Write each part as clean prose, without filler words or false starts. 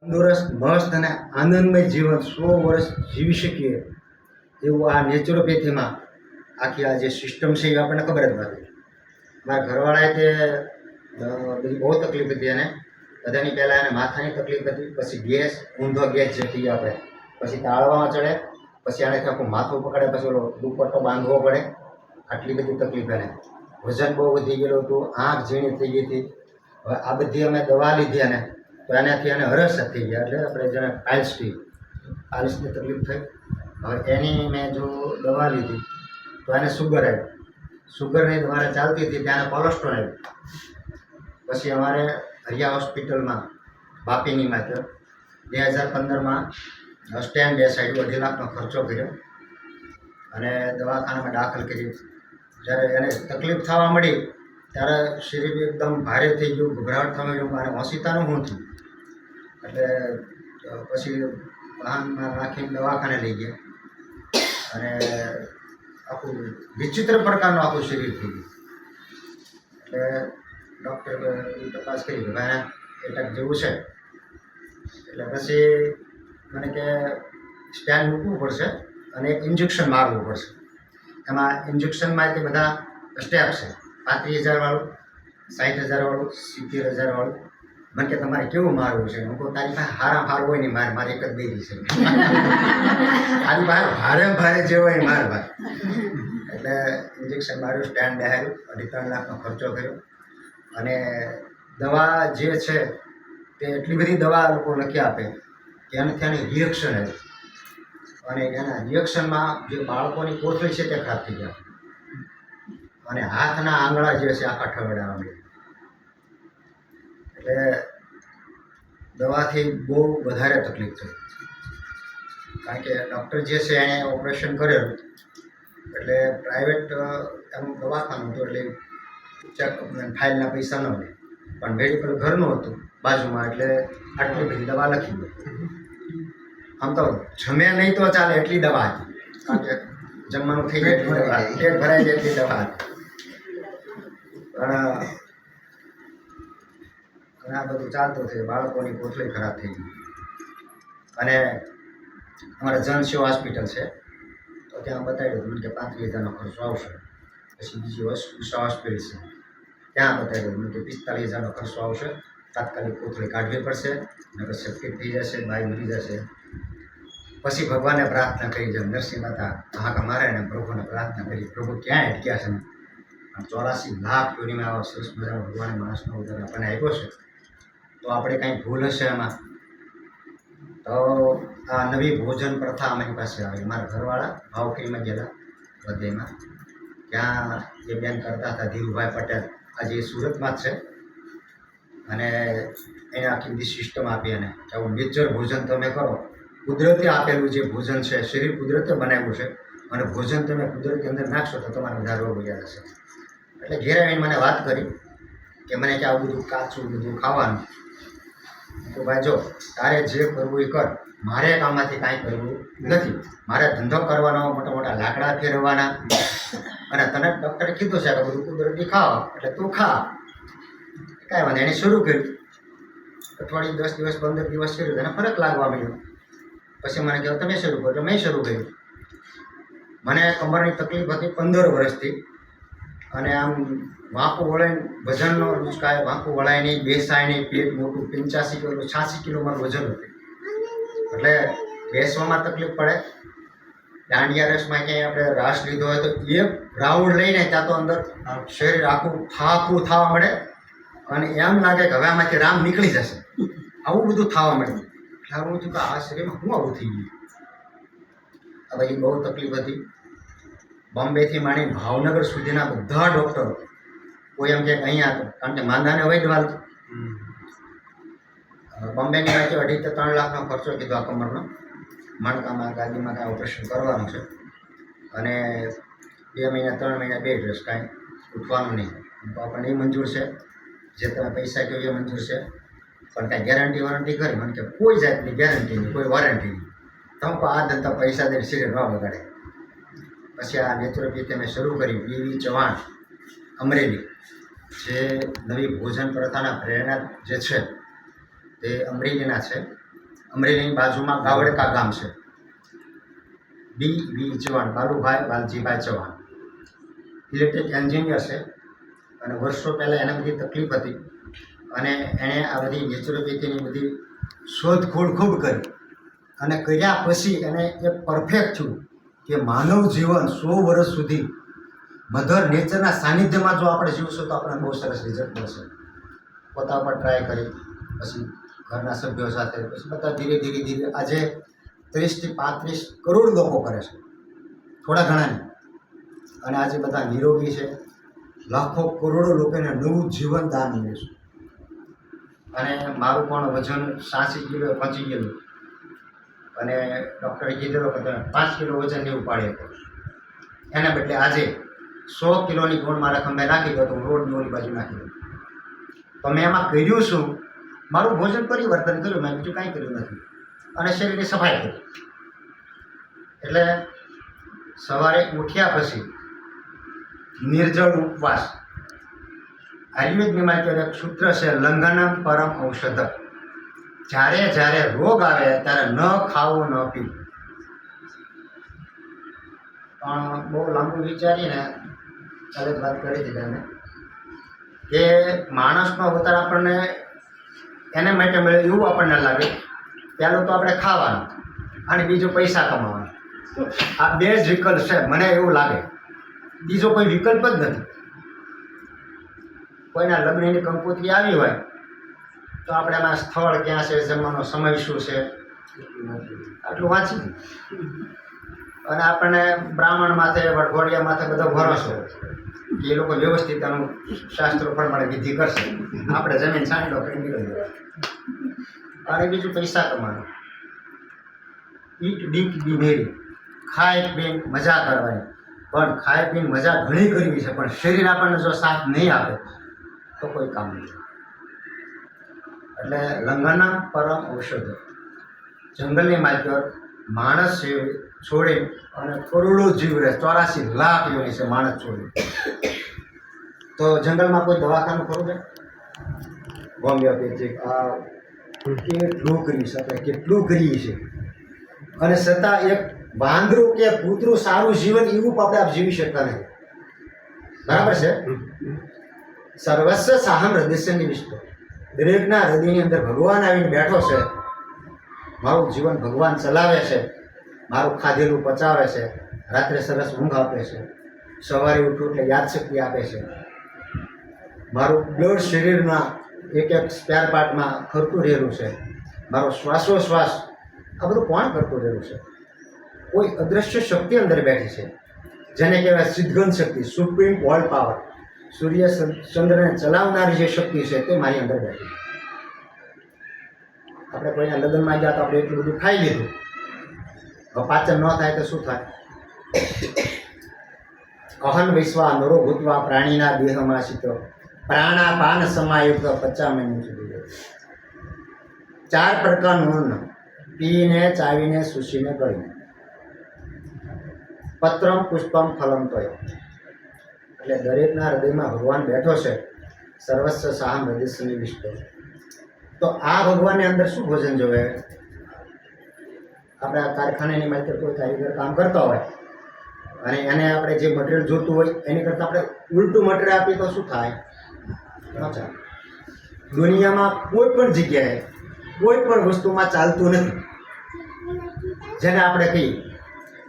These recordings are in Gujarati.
તંદુરસ્ત મસ્ત અને આનંદમય જીવન 100 વર્ષ જીવી શકીએ એવું આ નેચરોપેથીમાં આખી આ જે સિસ્ટમ છે એ આપણને ખબર જ નથી. મારા ઘરવાળાએ તે બધી બહુ તકલીફ હતી અને બધાની પહેલાં એને માથાની તકલીફ હતી, પછી ગેસ, ઊંધો ગેસ જે કહીએ આપણે, પછી તાળવામાં ચડે, પછી આને આખું માથું પકડે, પછી ઓલો દુપટ્ટો બાંધવો પડે, આટલી બધી તકલીફ એને. વજન બહુ વધી ગયેલું હતું, આંખ ઝીણી થઈ ગઈ હતી. હવે આ બધી અમે દવા લીધી અને તો એનાથી એને હરસ થઈ ગયા, એટલે આપણે જેને પાઇલ્સની તકલીફ થઈ. હવે એની મેં જો દવા લીધી તો એને સુગર આવી. સુગરની દવા ચાલતી હતી ત્યાં કોલેસ્ટ્રોલ આવ્યું. પછી અમારે હરિયા હોસ્પિટલમાં વાપીની માત્ર 2015માં સ્ટેન્ડ બેસાડ્યું, 2.5 લાખનો ખર્ચો કર્યો અને દવાખાનામાં દાખલ કરી. જ્યારે એને તકલીફ થવા મળી ત્યારે શરીર એકદમ ભારે થઈ ગયું, ગભરાટ થવા ગયું અને ઓશિતાનું શું થયું. એટલે પછી વાહનમાં નાખીને દવાખાને લઈ ગયા અને આખું વિચિત્ર પ્રકારનું આખું શરીર થઈ ગયું. એટલે ડૉક્ટરે તપાસ કરી કે ભાઈ એટેક જેવું છે. એટલે પછી મને કે સ્ટેન્ડ મૂકવું પડશે અને એક ઇન્જેક્શન મારવું પડશે. એમાં ઇન્જેક્શનમાં તે બધા સ્ટેપ છે, 35,000 વાળું, 60,000 વાળું, 70,000 વાળું. મને કે તમારે કેવું મારવું છે? હું કહું તારી પાસે હારા ભાર હોય નહીં, મારે એક જ બેરી છે. તારી પાસે ભારે જે હોય એ માર ભાઈ. એટલે ઇન્જેક્શન માર્યું, સ્ટેન્ડ બેહાર્યું, 2.5-3 લાખનો ખર્ચો કર્યો અને દવા જે છે તે એટલી બધી દવા લોકો લખી આપે કે એનાથી એની રિએક્શન આવી અને એના રિએક્શનમાં જે બાળકોની કોથળી છે તે ખરાબ થઈ ગયા અને હાથના આંગળા જે છે આખા ઠગડાવા મળ્યા. એટલે દવાથી બહુ વધારે તકલીફ થઈ, કારણ કે ડૉક્ટર જે છે એણે ઓપરેશન કરેલું એટલે પ્રાઇવેટ એનું દવાખાનું હતું, એટલે ચેકઅપ ફાઇલના પૈસા ન લે, પણ મેડિકલ ઘરનું હતું બાજુમાં, એટલે આટલી બધી દવા લખી દે. આમ તો જમે નહીં તો ચાલે એટલી દવા હતી, કારણ કે જમવાનું થઈ જાય એટલી દવા, પેટ ભરાઈ જાય એટલી દવા હતી. પણ આ બધું ચાલતું થયું, બાળકોની કોથળી ખરાબ થઈ ગઈ. અને અમારે જનશિવ હોસ્પિટલ છે તો ત્યાં બતાવ્યું મને કે 35,000નો ખર્ચો આવશે. પછી બીજી ઉષા હોસ્પિટલ છે ત્યાં બતાવ્યું મને કે 45,000નો ખર્ચો આવશે, તાત્કાલિક કોથળી કાઢવી પડશે અને પછી ફિટ થઈ જશે, બાઈ મરી જશે. પછી ભગવાનને પ્રાર્થના કરી, જેમ નરસિંહ માતા હાકા મારે ને પ્રભુને પ્રાર્થના કરી, પ્રભુ ક્યાં અટક્યા છે? 84 લાખ યોનીમાં આવા સરસ મજાનો ભગવાને માણસનો ઉદાર આપણને આપ્યો છે, તો આપણે કંઈ ભૂલ હશે એમાં. તો આ નવી ભોજન પ્રથા અમારી પાસે આવી. મારા ઘરવાળા ભાવખરીમાં ગયેલા હૃદયમાં, ત્યાં જે બેન કરતા હતા ધીરુભાઈ પટેલ, આજે એ સુરતમાં જ છે અને એને આખી બધી સિસ્ટમ આપી અને કે આવું નેચર ભોજન તમે કરો, કુદરતી આપેલું જે ભોજન છે, શરીર કુદરતે બનાવ્યું છે અને ભોજન તમે કુદરતી અંદર નાખશો તો તમારે બધા રોગ વૈયા જશે. એટલે ઘેર આવીને મને વાત કરી કે મને કે આવું બધું કાચું બધું ખાવાનું. તો ભાઈ જો તારે જે કરવું એ કર, મારે આમાંથી કાંઈ કરવું નથી. મારે ધંધો કરવાનો, મોટા મોટા લાકડા ફેરવવાના, અને તને ડૉક્ટરે કીધું છે કે બધું કુદરતી ખાવા એટલે તું ખા. કાંઈ વાંધો. એણે શરૂ કર્યું, અઠવાડિયું 10 દિવસ 15 દિવસ કર્યું, એને ફરક લાગવા મળ્યો. પછી મને કહ્યું તમે શરૂ કરો, એટલે મેં શરૂ કર્યું. મને કમરની તકલીફ હતી 15 વર્ષથી અને આમ વાંકું વળાય, વજનનો દુષ્કાળ, વાંકું વળાય નહીં, બેસાય નહીં, પેટ મોટું, 85 કિલો 86 કિલો મારું વજન હતું. એટલે બેસવામાં તકલીફ પડે. દાંડિયા રસમાં ક્યાંય આપણે રાસ લીધો હોય તો એક રાઉન્ડ લઈને ત્યાં તો અંદર શરીર આખું થાકું થવા મળે અને એમ લાગે કે હવે આમાંથી રામ નીકળી જશે, આવું બધું થવા મળે. એટલે હું થયું કે આ શરીરમાં શું આવું થઈ ગયું. હવે એ બહુ તકલીફ હતી. બોમ્બેથી માંડી ભાવનગર સુધીના બધા ડૉક્ટરો કોઈ એમ કે અહીંયા હતો, કારણ કે માંદાને વૈદવાલ. બોમ્બેની વચ્ચે 2.5-3 લાખનો ખર્ચો કીધો આ કમરનો. મણકામાં ગાદીમાં કાંઈ ઓપરેશન કરવાનું છે અને 2 મહિના 3 મહિના બેડ રેસ્ટ, કાંઈ ઉઠવાનું નહીં. તો આપણને એ મંજૂર છે, જે તમે પૈસા કહો એ મંજૂર છે, પણ કાંઈ ગેરંટી વોરંટી કરી? મને કે કોઈ જાતની ગેરંટી નહીં, કોઈ વોરંટી નહીં. તમે આ ધંધા પૈસા દઈને શરીર ન બગાડે. પછી આ નેચરોપેથી મેં શરૂ કરી. બીવી ચૌહાણ અમરેલી, જે નવી ભોજન પ્રથાના પ્રેરણા જે છે તે અમરેલીના છે. અમરેલીની બાજુમાં ગાવડકા ગામ છે. બી ચૌહાણ, બાલુભાઈ વાલજીભાઈ ચૌહાણ ઇલેક્ટ્રિક એન્જિનિયર છે. અને વર્ષો પહેલાં એને બધી તકલીફ હતી અને એણે આ બધી નેચરોપેથીની બધી શોધખોળ ખૂબ કરી અને કર્યા પછી એને એ પરફેક્ટ થયું કે માનવ જીવન 100 વર્ષ સુધી મધર નેચરના સાનિધ્યમાં જો આપણે જીવશું તો આપણને બહુ સરસ રિઝલ્ટ મળશે. પોતા પર ટ્રાય કરી, પછી ઘરના સભ્યો સાથે, પછી બધા ધીરે ધીરે આજે 30 થી 35 કરોડ લોકો કરે છે, થોડા ઘણા નહીં. અને આજે બધા નિરોગી છે. લાખો કરોડો લોકોને નવું જીવન દાન મળે છે. અને મારું પણ વજન 86 કિલો પહોંચી ગયેલું અને ડૉક્ટરે કીધેલું કે તમે 5 કિલો વજન નહીં ઉપાડી શકો. એના બદલે આજે 100 કિલોની ગુણ મારા ખંભે નાખી દો તો હું રોડની ઓલી બાજુ નાખી દઉં. તો મેં એમાં કર્યું શું? મારું ભોજન પરિવર્તન કર્યું, મેં બીજું કાંઈ કર્યું નથી. અને શરીરની સફાઈ કરી. એટલે સવારે ઉઠ્યા પછી નિર્જળ ઉપવાસ. આયુર્વેદની એક સૂત્ર છે, લંઘનમ પરમ ઔષધ. જ્યારે જ્યારે રોગ આવે ત્યારે ન ખાવું ન પીવું. પણ બહુ લાંબુ વિચારીને કાલે જ વાત કરી હતી તમે કે માણસનો અવતાર આપણને એને માટે મળે એવું આપણને લાગે. પહેલું તો આપણે ખાવાનું અને બીજું પૈસા કમાવાનું. આ બે જ વિકલ્પ છે મને એવું લાગે. બીજો કોઈ વિકલ્પ જ નથી. કોઈના લગ્નની કંકોત્રી આવી હોય તો આપણે એમાં સ્થળ ક્યાં છે, જમવાનો સમય શું છે, આટલું વાંચી. અને આપણને બ્રાહ્મણ માથે, વડઘોડિયા માથે બધો ભરોસો કે એ લોકો વ્યવસ્થિત આનું શાસ્ત્રો પ્રમાણે વિધિ કરશે. આપણે જમીન સાંડો કરી નીકળી જાય. અને બીજું પૈસા કમાવાનું. ઈટ ડીક બી મેરી, ખાઈ પીને મજા કરવાની. પણ ખાઈ પીને મજા ઘણી કરવી છે, પણ શરીર આપણને જો સાથ નહીં આપે તો કોઈ કામ નહીં. એટલે લંઘનમ પરમ ઔષધ. જંગલની માત્ર માણસ છોડી અને કરોડો જીવ રહે, 84 લાખ યોની છે માણસ છોડી. તો જંગલમાં કોઈ દવાખાનું ખરું છે? હોમિયોપેથિક આ કેટલું કરી શકે, કેટલું કરીએ છે. અને છતાં એક વાંદરું કે કૂતરું સારું જીવન એવું આપણે જીવી શકતા નથી. બરાબર છે? સર્વસ્વ સાહમ હૃદય નિવિષ્ટ. દરેકના હૃદયની અંદર ભગવાન આવીને બેઠો છે. મારું જીવન ભગવાન ચલાવે છે, મારું ખાધેલું પચાવે છે, રાત્રે સરસ ઊંઘ આપે છે, સવારે ઉઠું એટલે યાદશક્તિ આપે છે, મારું બ્લડ શરીરના એક એક સ્પેર પાર્ટમાં ફરતું રહેલું છે, મારો શ્વાસોશ્વાસ આ બધું કોણ કરતું રહેલું છે? કોઈ અદૃશ્ય શક્તિ અંદર બેઠી છે, જેને કહેવાય સિદ્ધગન શક્તિ, સુપ્રીમ વર્લ્ડ પાવર. સૂર્ય ચંદ્રને ચલાવનારી જે શક્તિ છે તે મારી અંદર બેઠી છે. આપણે કોઈના લગ્નમાં ગયા તો આપણે એટલું બધું ખાઈ લીધું, હવે પાચન ન થાય તો શું થાય? અહન વિશ્વા નરો ભૂતવા પ્રાણીના દેહમાં શીતો પ્રાણાપાન સમાયુક્ત 50 મહિના સુધી 4 પ્રકારનું અન્ન પીને, ચાવીને, સૂસીને, ગળીને. પત્રમ પુષ્પમ ફલમ તોય. એટલે દરેકના હૃદયમાં ભગવાન બેઠો છે. સર્વસ્વ સાહમ હૃદય નિવિષ્ટ. તો આ ભગવાનની અંદર શું ભોજન જોવે? આપણે આ કારખાનાની માહિતી કોઈ કારીગર કામ કરતા હોય અને એને આપણે જે મટીરિયલ જોતું હોય એની કરતાં આપણે ઉલટું મટીરિયલ આપીએ તો શું થાય? દુનિયામાં કોઈ પણ જગ્યાએ કોઈ પણ વસ્તુમાં ચાલતું નથી જેને આપણે કહીએ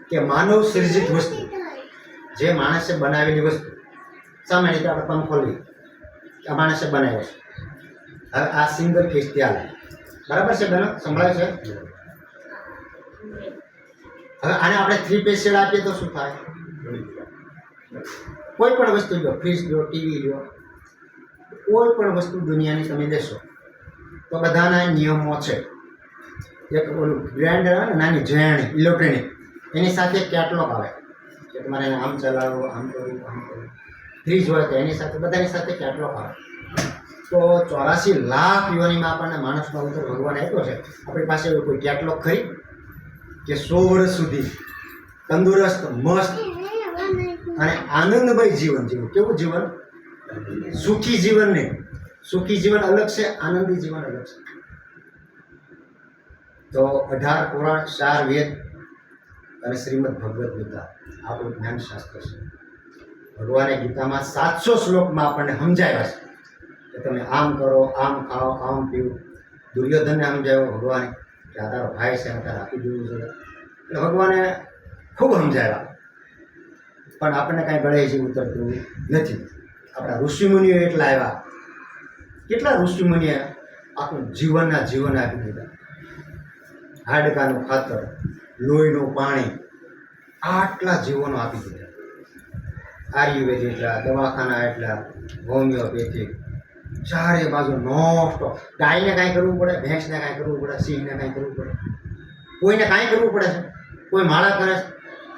કે માનવ સર્જિત વસ્તુ, જે માણસે બનાવેલી વસ્તુ. સામાન્ય રીતે આપણે પંખો લઈએ, આ માણસે બનાવ્યો છે. હવે આ સિંગલ ફેસ ત્યાં બરાબર છે બેનો? સંભળાય છે? હવે આને આપણે 3 ફેસ શેડ આપીએ તો શું થાય? કોઈ પણ વસ્તુ લો, ફ્રીજ લો, ટીવી લો, કોઈ પણ વસ્તુ દુનિયાની તમે લેશો તો બધાના નિયમો છે. એક ઓલું ગ્રાઇન્ડર આવે ને, નાની જયાણી ઇલેક્ટ્રોનિક, એની સાથે કેટલોગ આવે કે તમારે આમ ચલાવો, આમ કરવું, આમ કરવું. ફ્રીજ હોય તો એની સાથે, બધાની સાથે કેટલોગ આવે. તો 84 લાખ યોનીમાં આપણને માણસનો અવતાર ભગવાન આપ્યો છે. આપણી પાસે એવો કોઈ કેટલોગ ખરી કે 100 વર્ષ સુધી તંદુરસ્ત, મસ્ત અને આનંદમય જીવન જીવું? કેવું જીવન? સુખી જીવન નહીં. સુખી જીવન અલગ છે, આનંદી જીવન અલગ છે. તો 18 પુરાણ, 4 વેદ અને શ્રીમદ ભગવદ્ ગીતા આપણું જ્ઞાન શાસ્ત્ર છે. ભગવાને ગીતામાં 700 શ્લોકમાં આપણને સમજાવ્યા છે કે તમે આમ કરો, આમ ખાઓ, આમ પીવું. દુર્યોધનને સમજાવ્યો ભગવાને કે આ તારો ભાઈ છે, તારે આપી દેવું જોઈએ. એટલે ભગવાને ખૂબ સમજાવ્યા, પણ આપણને કાંઈ ગળે છે ઉતરતું નથી. આપણા ઋષિમુનિઓ એટલા આવ્યા, કેટલા ઋષિમુનિએ આખું જીવન આપી દીધા. હાડકાનું ખાતર, લોહીનું પાણી, આટલા જીવનો આપી દીધા. આયુર્વેદ એટલા, દવાખાના એટલા, હોમિયોપેથિક, ચારે બાજુ નોસ્ટોપ. ગાયને કાંઈ કરવું પડે, ભેંસને કાંઈ કરવું પડે, સિંહને કાંઈ કરવું પડે, કોઈને કાંઈ કરવું પડે છે? કોઈ માળા કરે છે,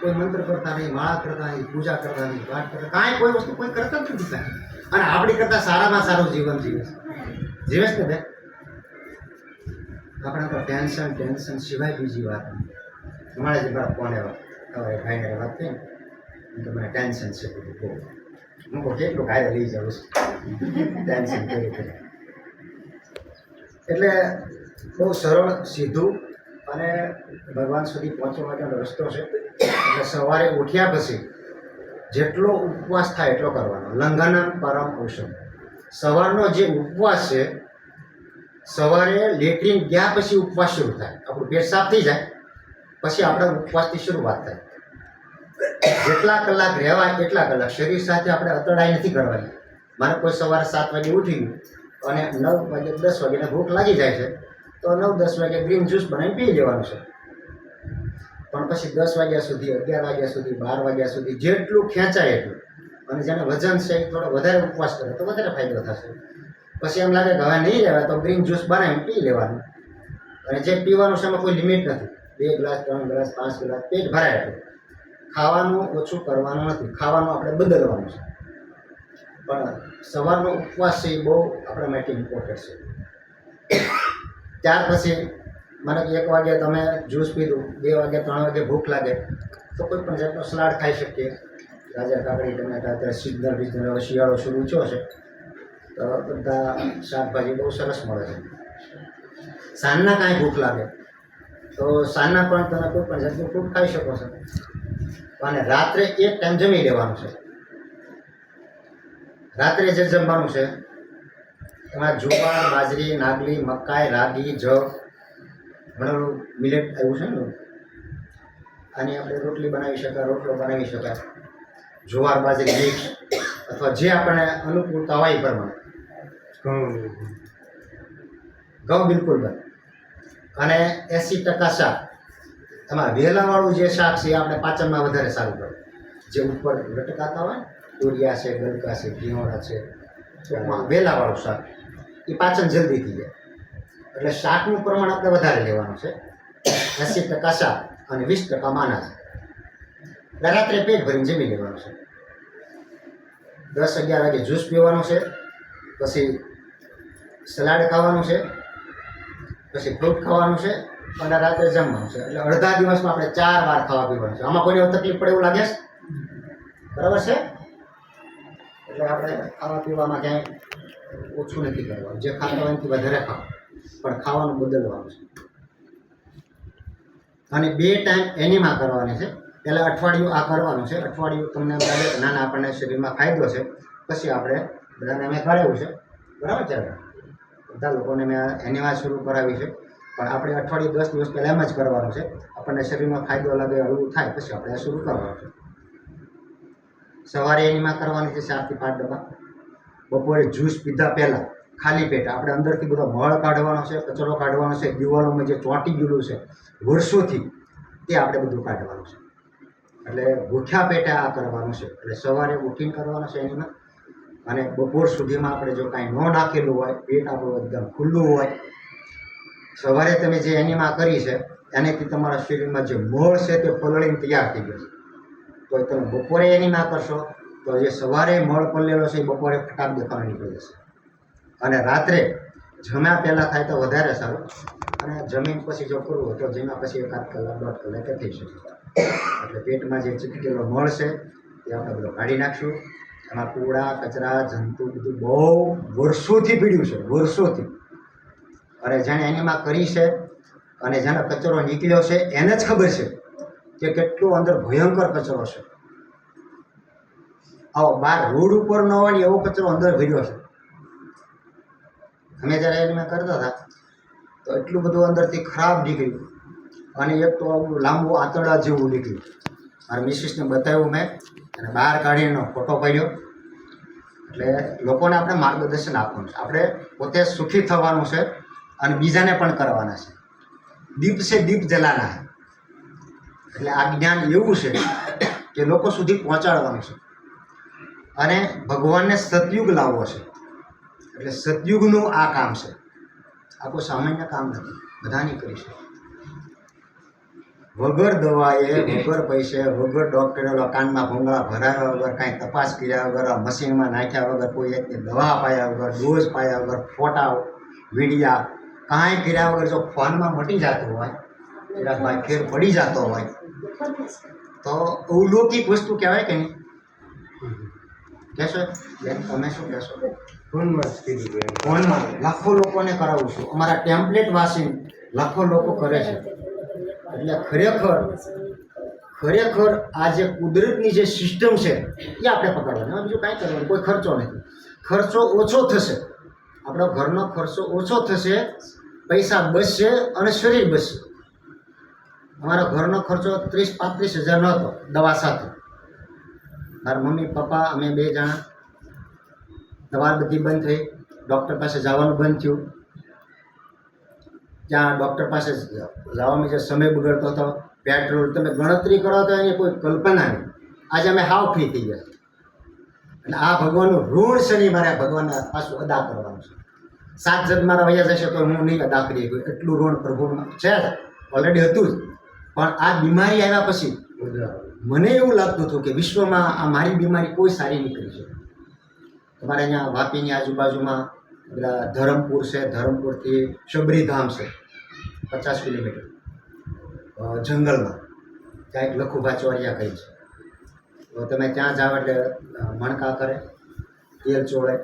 કોઈ મંત્ર કરતા નહીં, માળા કરતા નહીં, પૂજા કરતા નહીં, પાઠ કરતા, કાંઈ કોઈ વસ્તુ કોઈ કરતા જ નથી કાંઈ. અને આપણી કરતાં સારામાં સારું જીવન જીવે છે ને બે. આપણા તો ટેન્શન સિવાય બીજી વાત નહીં. અમારે જે મારા ફોન એવા હવે ભાઈને વાત થઈ ને તો મને ટેન્શન છે બધું બહુ. હું કહું કેટલું ઘાયે લઈ જાઉં છું ટેન્શન કરી. એટલે બહુ સરળ, સીધું અને ભગવાન સુધી પહોંચવા માટેનો રસ્તો છે. એટલે સવારે ઉઠ્યા પછી જેટલો ઉપવાસ થાય એટલો કરવાનો. લંઘનમ પરમ ઔષધ. સવારનો જે ઉપવાસ છે, સવારે લેટ્રિન ગયા પછી ઉપવાસ શરૂ થાય. આપણું પેટ સાફ થઈ જાય પછી આપણા ઉપવાસથી શરૂઆત થાય. જેટલા કલાક રહેવાય એટલા કલાક. શરીર સાથે આપણે અતડાઈ નથી કરવાની. મારે કોઈ સવારે 7 વાગે ઉઠી ગયું અને 9 વાગે 10 વાગ્યાને ભૂખ લાગી જાય છે તો 9-10 વાગે ગ્રીન જ્યુસ બનાવીને પી લેવાનું છે. પણ પછી 10 વાગ્યા સુધી, 11 વાગ્યા સુધી, 12 વાગ્યા સુધી જેટલું ખેંચાય એટલું. અને જેને વજન છે એ થોડો વધારે ઉપવાસ કરે તો વધારે ફાયદો થશે. પછી એમ લાગે કે હવે નહીં રહેવાય તો ગ્રીન જ્યુસ બનાવીને પી લેવાનું. અને જે પીવાનું છે એમાં કોઈ લિમિટ નથી. 2 ગ્લાસ, 3 ગ્લાસ, 5 ગ્લાસ, પેટ ભરાય એટલું. ખાવાનું ઓછું કરવાનું નથી, ખાવાનું આપણે બદલવાનું છે. પણ સવારનો ઉપવાસ છે એ બહુ આપણા માટે ઇમ્પોર્ટન્ટ છે. ત્યાર પછી મને 1 વાગે તમે જ્યુસ પીધું, 2 વાગે 3 વાગે ભૂખ લાગે તો કોઈ પણ જાતનો સલાડ ખાઈ શકીએ. ગાજર, કાકડી, ટમેટા, અત્યારે સિઝનલ હવે શિયાળો શરૂ થયો છે તો બધા શાકભાજી બહુ સરસ મળે છે. સાંજના કાંઈ ભૂખ લાગે તો સાંજના પણ તમે કોઈ પણ જાતનું ફ્રૂટ ખાઈ શકો છો. અને રાત્રે એક ટાઈમ જમી લેવાનું છે. રાત્રે જે જમવાનું છે એમાં જુવાર, બાજરી, નાગલી, મકાઈ, રાગી, જવ, ઘણું મિલેટ આવ્યું છે ને, આની આપણે રોટલી બનાવી શકાય, રોટલો બનાવી શકાય. જુવાર, બાજરી મિક્સ અથવા જે આપણને અનુકૂળતા હોય એ પ્રમાણે. ઘઉં બિલકુલ બંધ. અને 80% શાક. એમાં વેલાવાળું જે શાક છે એ આપણે પાચનમાં વધારે સારું પડે. જે ઉપર લટકાતા હોય ને, તુરિયા છે, ગલકા છે, ઘીવડા છે, ટૂંકમાં વેલાવાળું શાક એ પાચન જલ્દી થઈ જાય. એટલે શાકનું પ્રમાણ આપણે વધારે લેવાનું છે. 80% શાક અને 20% માનાજ. એટલે રાત્રે પેટ ભરીને જમી લેવાનું છે. 10-11 વાગે જ્યુસ પીવાનું છે, પછી સલાડ ખાવાનું છે, પછી ફ્રૂટ ખાવાનું છે અને રાત્રે જમવાનું છે. એટલે અડધા દિવસમાં આપણે 4 વાર ખાવા પીવાનું છે. આમાં કોઈને તકલીફ પડે એવું લાગે છે? બરાબર છે? એટલે આપણે ખાવા પીવામાં ક્યાંય ઓછું નથી કરવાનું. જે ખાતા હોય એનાથી વધારે ખાવ, પણ ખાવાનું બદલવાનું છે. અને 2 ટાઈમ એનીમાં કરવાની છે. પહેલાં અઠવાડિયું આ કરવાનું છે. અઠવાડિયું તમને લાગે કે નાના આપણને શરીરમાં ફાયદો છે, પછી આપણે બધાને મેં કરાવ્યું છે. બરાબર છે? બધા લોકોને મેં એનીમાં શરૂ કરાવી છે. પણ આપણે અઠવાડિયું 10 દિવસ પહેલાં એમ જ કરવાનું છે. આપણને શરીરમાં ફાયદો લાગે, હળવું થાય પછી આપણે આ શરૂ કરવાનું છે. સવારે એનીમાં કરવાની છે 4 થી 5 ડબ્બા. બપોરે જ્યુસ પીધા પહેલાં ખાલી પેટ આપણે અંદરથી બધો મળ કાઢવાનો છે, કચરો કાઢવાનો છે, દિવાલોમાં જે ચોંટી ગયેલું છે વર્ષોથી તે આપણે બધું કાઢવાનું છે. એટલે ભૂખ્યા પેટે આ કરવાનું છે. એટલે સવારે ઉઠીને કરવાનું છે એનીમાં. અને બપોર સુધીમાં આપણે જો કાંઈ ન નાખેલું હોય, પેટ આપણું એકદમ ખુલ્લું હોય, સવારે તમે જે એનીમાં કરી છે એનાથી તમારા શરીરમાં જે મળ છે તે પલળીને તૈયાર થઈ ગયો છે. તો તમે બપોરે એનીમાં કરશો તો જે સવારે મળ પલળેલો છે એ બપોરે ફટાક દેખાવા નીકળી જશે. અને રાત્રે જમ્યા પહેલાં થાય તો વધારે સારું. અને જમીન પછી જો કરવું હોય તો જમ્યા પછી 1-8 કલાક 1.5 કલાકે થઈ શકે. એટલે પેટમાં જે ચીકટેલો મળ છે એ આપણે બધો કાઢી નાખશું. એમાં કૂડા, કચરા, જંતુ બધું બહુ વર્ષોથી પીડ્યું છે, વર્ષોથી. અને જેણે એનીમાં કરી છે અને જેનો કચરો નીકળ્યો છે એને જ ખબર છે કે કેટલો અંદર ભયંકર કચરો છે. આવો બહાર રોડ ઉપર ન હોય ને એવો કચરો અંદર ભર્યો છે. અમે જ્યારે એમાં કરતા હતા તો એટલું બધું અંદરથી ખરાબ નીકળ્યું અને એક તો આવું લાંબુ આંતરડા જેવું નીકળ્યું. મારા મિસિસને બતાવ્યું મેં અને બહાર કાઢીને ફોટો પાડ્યો. એટલે લોકોને આપણે માર્ગદર્શન આપવાનું છે. આપણે પોતે સુખી થવાનું છે અને બીજાને પણ કરવાના છે. દીપ છે દીપ જલાના છે. એટલે આ જ્ઞાન એવું છે કે લોકો સુધી પહોંચાડવાનું છે અને ભગવાનને સતયુગ લાવવો છે. એટલે સતયુગનું આ કામ છે. આ કોઈ સામાન્ય કામ નથી, બધાની કરી છે. વગર દવાએ, વગર પૈસે, વગર ડૉક્ટરે કાનમાં ભૂંગળા ભરાવ્યા વગર, કાંઈ તપાસ કર્યા વગર, મશીનમાં નાખ્યા વગર, કોઈ એકની દવા પાયા વગર, ડોઝ પાયા વગર, ફોટા વિડીયા કાંઈ કર્યા વગર જો ફોનમાં મટી જતું હોય, ભાઈ ફેર પડી જતો હોય તો અલૌકિક વસ્તુ કહેવાય કે નહીં? કહેશો બેન, તમે શું કહેશો? ફોનમાં લાખો લોકોને કરાવું છું. અમારા ટેમ્પલેટ વાંચીને લાખો લોકો કરે છે. એટલે ખરેખર આ જે કુદરતની જે સિસ્ટમ છે એ આપણે પકડવાની, બીજું કાંઈ કરવાનું, કોઈ ખર્ચો નથી. ખર્ચો ઓછો થશે, આપણો ઘરનો ખર્ચો ઓછો થશે, પૈસા બચશે અને શરીર બચશે. અમારા ઘરનો ખર્ચો 30-35 હજારનો હતો દવા સાથે. મારા મમ્મી પપ્પા અમે 2 જણા. દવા બધી બંધ થઈ, ડૉક્ટર પાસે જવાનું બંધ થયું. ત્યાં ડૉક્ટર પાસે જવામાં જે સમય બગડતો હતો, પેટ્રોલ, તમે ગણતરી કરો તો એની કોઈ કલ્પના નહીં. આજે અમે હાવ ફ્રી થઈ ગયા. અને આ ભગવાનનું ઋણ શનિ મારે ભગવાનને પાછું અદા કરવાનું છે. 7 જણ મારા વયા જશે તો હું નહીં અદા કરી શકું, એટલું ઋણ પ્રભુમાં છે. ઓલરેડી હતું જ, પણ આ બીમારી આવ્યા પછી મને એવું લાગતું હતું કે વિશ્વમાં આ મારી બીમારી કોઈ સારી નહીં કરી શકે. તમારે અહીંયા વાપીની આજુબાજુમાં પેલા ધરમપુર છે, ધરમપુરથી શબરીધામ છે 50 કિલોમીટર જંગલમાં. ત્યાં એક લખુભા ચોરિયા કહી છે. તો તમે ત્યાં જાઓ એટલે મણકા કરે, તેલ ચોળે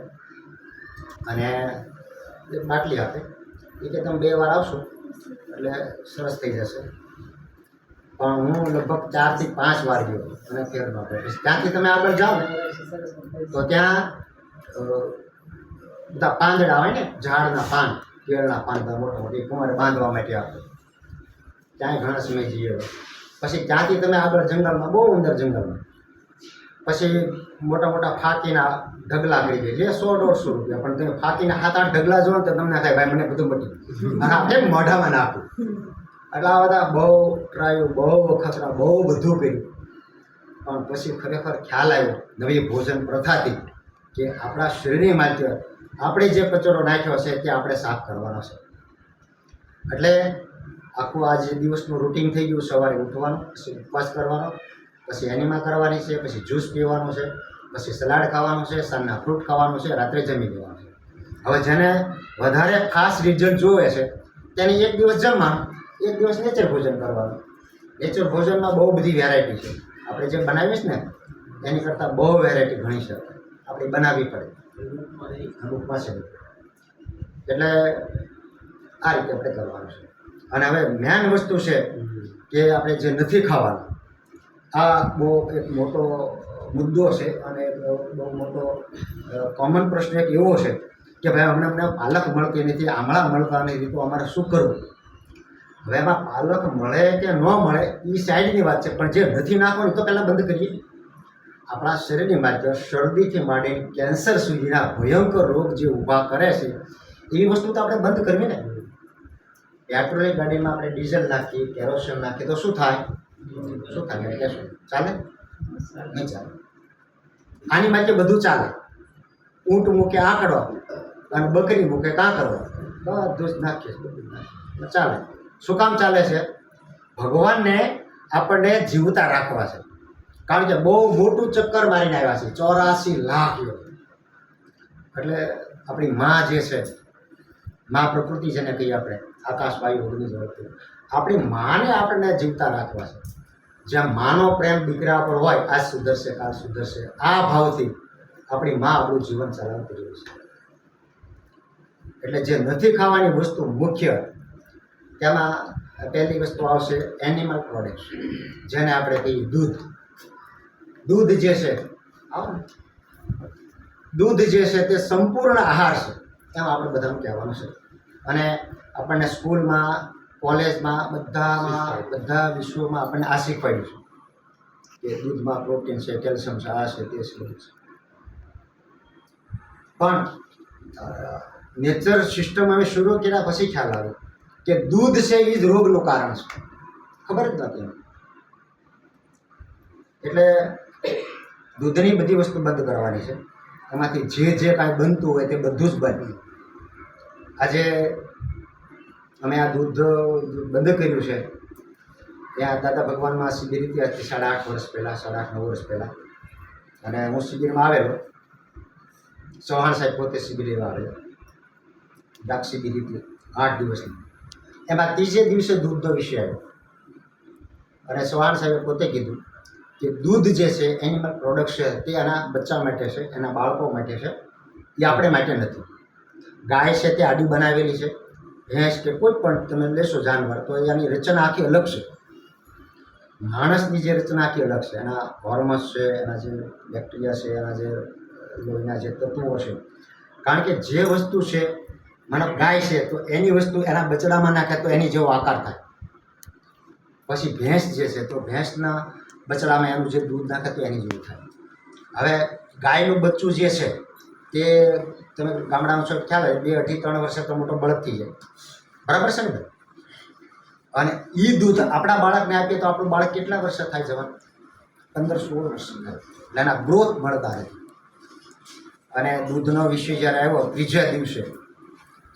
અને એક બાટલી આપે. એ કે તમે 2 વાર આવશો એટલે સરસ થઈ જશે. પણ હું લગભગ 4 થી 5 વાર ગયો અને ફેર ન પડે. ત્યાંથી તમે આગળ જાઓ ને તો ત્યાં બધા પાંદડા હોય ને, ઝાડના પાન, કેળના પાન, મોટા મોટી કુંવારે બાંધવા માટે આપે. ત્યાં ઘણા સમય જઈએ. પછી ત્યાંથી તમે આગળ જંગલમાં, બહુ અંદર જંગલમાં, પછી મોટા મોટા ફાકીના ઢગલા કરી દે, જે 100-150 રૂપિયા. પણ તમે ફાકીના 7-8 ઢગલા જોવો ને તો તમને થાય ભાઈ મને બધું મટી અને આપણે મોઢામાં નાખવું. એટલે આ બધા બહુ ટ્રાયું, બહુ ખતરા, બહુ બધું કર્યું. પણ પછી ખરેખર ખ્યાલ આવ્યો નવી ભોજન પ્રથાથી કે આપણા શરીરની માત્ર આપણે જે કચરો નાખ્યો છે તે આપણે સાફ કરવાનો છે. એટલે આખું આ જે દિવસનું રૂટિન થઈ ગયું. સવારે ઉઠવાનું, પછી ઉપવાસ કરવાનો, પછી એનિમા કરવાની છે, પછી જ્યુસ પીવાનું છે, પછી સલાડ ખાવાનું છે, સાંજના ફ્રૂટ ખાવાનું છે, રાત્રે જમી લેવાનું છે. હવે જેને વધારે ખાસ રિઝલ્ટ જોવે છે તેને 1 દિવસ જમવાનું, 1 દિવસ નેચર ભોજન કરવાનું. નેચર ભોજનમાં બહુ બધી વેરાયટી છે. આપણે જે બનાવીશ ને એની કરતાં બહુ વેરાયટી ઘણી છે, આપણે બનાવવી પડે અમુક પાસે. એટલે આ રીતે આપણે કરવાનું છે. અને હવે મેન વસ્તુ છે કે આપણે જે નથી ખાવાનું, આ બહુ એક મોટો મુદ્દો છે અને બહુ મોટો કોમન પ્રશ્ન એક એવો છે કે ભાઈ અમને પાલક મળતી નથી, આમળા મળતા નથી, તો અમારે શું કરવું? હવે એમાં પાલક મળે કે ન મળે એ સાઈડની વાત છે, પણ જે નથી નાખવાનું તો પહેલાં બંધ કરીએ. આપણા શરીરની માત્ર શરદીથી માંડીને કેન્સર સુધીના ભયંકર રોગ જે ઊભા કરે છે એવી વસ્તુ તો આપણે બંધ કરવી ને. પેટ્રોલની ગાડીમાં આપણે ડીઝલ નાખીએ, કેરોસીન નાખીએ તો શું થાય? શું થાય કહેશું? ચાલે? નહીં ચાલે. આની માટે બધું ચાલે. ઊંટ મૂકે આંકડો અને બકરી મૂકે કાંકરો, બધું જ નાખીએ, બધું નાખીએ, ચાલે. શું કામ ચાલે છે? ભગવાનને આપણને જીવતા રાખવા છે. કારણ કે બહુ મોટું ચક્કર મારીને આવ્યા છે, 84 લાખ યોગ. એટલે આપણી માં જે છે, માં પ્રકૃતિ જેને કહીએ આપણે, આકાશ વાયુ અગ્નિ જળ, આપણી માને આપણને જીવતા રાખવા છે. જ્યાં માનો પ્રેમ દીકરા પર હોય, આજ સુધરશે કાલ સુધરશે, આ ભાવથી આપણી માં આપણું જીવન ચલાવતી રહી છે. એટલે જે નથી ખાવાની વસ્તુ મુખ્ય, તેમાં પહેલી વસ્તુ આવશે એનિમલ પ્રોડક્ટ્સ, જેને આપણે કહીએ દૂધ. દૂધ જે છે દૂધ જે છે તે સંપૂર્ણ આહાર છે એમ આપણે બધાનું કહેવાનું છે. અને આપણને સ્કૂલમાં, કોલેજમાં, બધા વિશ્વમાં આપણને આ શીખવાડ્યું છે કે દૂધમાં પ્રોટીન છે, કેલ્શિયમ છે, આ છે, તે છે. પણ નેચર સિસ્ટમ અમે શરૂ કર્યા પછી ખ્યાલ આવ્યો કે દૂધ છે એ જ રોગનું કારણ છે. ખબર જ નથી. એટલે દૂધની બધી વસ્તુ બંધ કરવાની છે. એમાંથી જે કાંઈ બનતું હોય તે બધું જ બંધ. આજે અમે આ દૂધ બંધ કર્યું છે ત્યાં દાદા ભગવાનમાં શિબિર હતી આજથી 8.5 વર્ષ પહેલાં, 8.5-9 વર્ષ પહેલાં. અને હું શિબિરમાં આવેલો. ચૌહાણ સાહેબ પોતે શિબિરમાં આવેલો. ડાક શિબિર હતી 8 દિવસની. એમાં 3જે દિવસે દૂધનો વિષય આવ્યો. અને ચૌહાણ સાહેબે પોતે કીધું કે દૂધ જે છે એનિમલ પ્રોડક્ટ છે તે એના બચ્ચા માટે છે, એના બાળકો માટે છે, એ આપણે માટે નથી. ગાય છે તે આડી બનાવેલી છે, ભેંસ કે કોઈ પણ તમે લેશો જાનવર તો એની રચના આખી અલગ છે. માણસની જે રચના આખી અલગ છે, એના હોર્મોન્સ છે, એના જે બેક્ટેરિયા છે, એના જે લોહીના જે તત્વો છે. કારણ કે જે વસ્તુ છે, મતલબ ગાય છે તો એની વસ્તુ એના બચડામાં નાખે તો એની જેવો આકાર થાય. પછી ભેંસ જે છે તો ભેંસના બચડામાં એનું જે દૂધ નાખે તો એની જેવું થાય. હવે ગાયનું બચ્ચું જે છે તે તમે ગામડામાં છો ખ્યાલ હોય 2, 2.5, 3 વર્ષે તો મોટો બળદ થઈ જાય. બરાબર છે ને ભાઈ? અને એ દૂધ આપણા બાળકને આપીએ તો આપણું બાળક કેટલા વર્ષે થાય જવાનું? 15-16 વર્ષ થાય. એટલે એના ગ્રોથ મળતા રહે. અને દૂધનો વિષય જ્યારે આવ્યો 3જા દિવસે